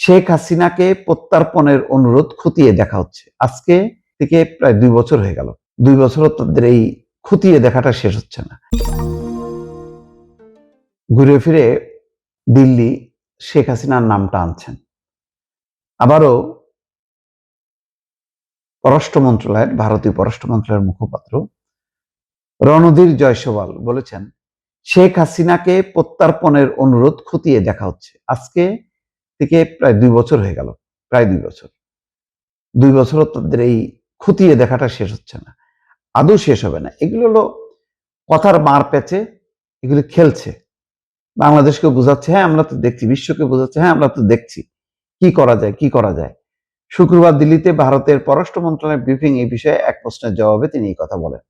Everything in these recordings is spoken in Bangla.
শেখ হাসিনাকে প্রত্যার্পণের অনুরোধ খতিয়ে দেখা হচ্ছে। আজকে থেকে প্রায় 2 বছর হয়ে গেল। 2 বছরও তাদের এই খতিয়ে দেখাটা শেষ হচ্ছে না। ঘুরে ফিরে দিল্লি শেখ হাসিনার নামটা আনছেন। আবারও পররাষ্ট্র মন্ত্রণালয়ের ভারতীয় পররাষ্ট্র মন্ত্রণালয়ের মুখপাত্র রণধীর জয়সওয়াল বলেছেন, শেখ হাসিনাকে প্রত্যার্পণের অনুরোধ খতিয়ে দেখা হচ্ছে। আজকে থেকে প্রায় 2 বছর হয়ে গেল। প্রায় 2 বছর। 2 বছরও তাদের এই খতিয়ে দেখাটা শেষ হচ্ছে না। আদৌ শেষ হবে না। এগুলো হলো কথার মার প্যাচে এগুলো খেলছে। বাংলাদেশকে বোঝাচ্ছে, হ্যাঁ আমরা তো দেখছি, বিশ্বকে বোঝাচ্ছে, হ্যাঁ আমরা তো দেখছি। কি করা যায়, কি করা যায়। শুক্রবার দিল্লিতে ভারতের পররাষ্ট্র মন্ত্রণালয়ের ব্রিফিং এই বিষয়ে এক প্রশ্নের জবাবে তিনি এই কথা বলেন।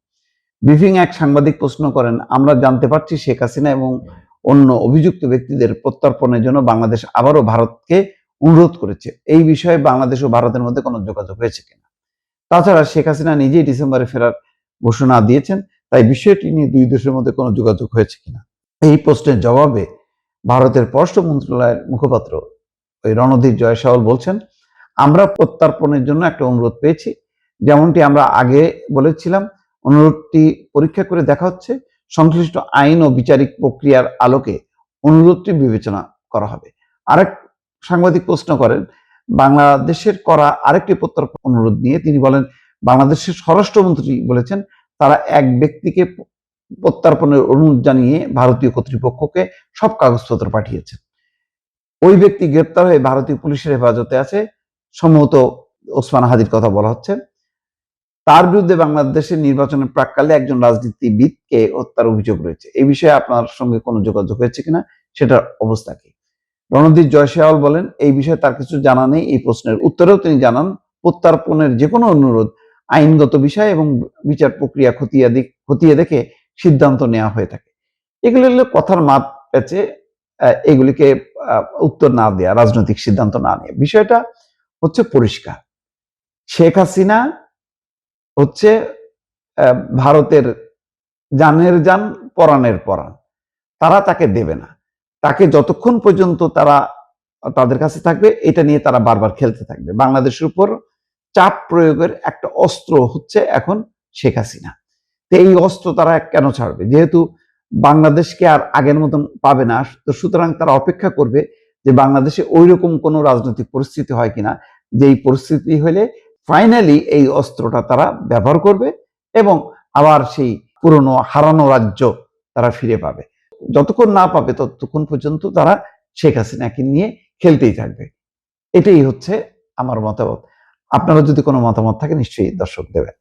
ব্রিফিং এক সাংবাদিক প্রশ্ন করেন, আমরা জানতে পারছি শেখ হাসিনা এবং অন্য অভিযুক্ত ব্যক্তিদের প্রত্যর্পণের জন্য বাংলাদেশ আবারও ভারতকে অনুরোধ করেছে। এই বিষয়ে বাংলাদেশ ও ভারতের মধ্যে কোনো যোগাযোগ হয়েছে কিনা? তাছাড়া শেখ হাসিনা নিজেই ডিসেম্বরে ফেরার ঘোষণা দিয়েছেন, তাই বিষয়টি নিয়ে দুই দেশের মধ্যে কোনো যোগাযোগ হয়েছে কিনা? এই প্রশ্নের জবাবে ভারতের পররাষ্ট্র মন্ত্রণালয়ের মুখপাত্র ওই রণধীর জয়সওয়াল বলছেন, আমরা প্রত্যর্পণের জন্য একটা অনুরোধ পেয়েছি। যেমনটি আমরা আগে বলেছিলাম, অনুরোধটি পরীক্ষা করে দেখা হচ্ছে। সংশ্লিষ্ট আইন ও বিচারিক প্রক্রিয়ার আলোকে অনুরোধটি বিবেচনা করা হবে। আরেক সাংবাদিক প্রশ্ন করেন বাংলাদেশের করা আরেকটি প্রত্যর্পণ অনুরোধ নিয়ে। তিনি বলেন, বাংলাদেশের স্বরাষ্ট্রমন্ত্রী বলেছেন তারা এক ব্যক্তিকে প্রত্যর্পণের অনুরোধ জানিয়ে ভারতীয় কর্তৃপক্ষকে সব কাগজপত্র পাঠিয়েছেন। ওই ব্যক্তি গ্রেপ্তার হয়ে ভারতীয় পুলিশের হেফাজতে আছে। সম্ভবত ওসমান হাদির কথা বলা হচ্ছে। তার বিরুদ্ধে বাংলাদেশের নির্বাচনের প্রাক্কালে একজন রাজনীতিবিদকে হত্যার অভিযোগ রয়েছে। এই বিষয়ে আপনার সঙ্গে কোনো যোগাযোগ হয়েছে কিনা, সেটার অবস্থা কি? রণধীর জয়সওয়াল বলেন, এই বিষয়ে তার কিছু জানা নেই। এই প্রশ্নের উত্তরেও তিনি জানান, প্রত্যর্পণের যে কোনো অনুরোধ আইনগত বিষয় এবং বিচার প্রক্রিয়া খতিয়ে দেখে সিদ্ধান্ত নেওয়া হয়ে থাকে। এগুলি হলো কথার মাপ পেঁচে এগুলিকে উত্তর না দেয়া, রাজনৈতিক সিদ্ধান্ত না নেওয়া। বিষয়টা হচ্ছে পরিষ্কার। শেখ হাসিনা হচ্ছে ভারতের জানের জান, পরাণের পরাণ। তারা তাকে দেবে না। তাকে যতক্ষণ পর্যন্ত তারা তাদের কাছে থাকবে, এটা নিয়ে তারা বারবার খেলতে থাকবে। বাংলাদেশের উপর চাপ প্রয়োগের একটা অস্ত্র হচ্ছে এখন শেখ হাসিনা। তো এই অস্ত্র তারা কেন ছাড়বে? যেহেতু বাংলাদেশকে আর আগের মতন পাবে না, তো সুতরাং তারা অপেক্ষা করবে যে বাংলাদেশে ওই রকম কোনো রাজনৈতিক পরিস্থিতি হয় কিনা, যেই পরিস্থিতি হলে ফাইনালি এই অস্ত্রটা তারা ব্যবহার করবে এবং আবার সেই পুরনো হারানো রাজ্য তারা ফিরে পাবে। যতক্ষণ না পাবে ততক্ষণ পর্যন্ত তারা শেখ হাসিনাকে নিয়ে খেলতেই থাকবে। এটাই হচ্ছে আমার মতামত। আপনারা যদি কোনো মতামত থাকে নিশ্চয়ই দর্শক দেবেন।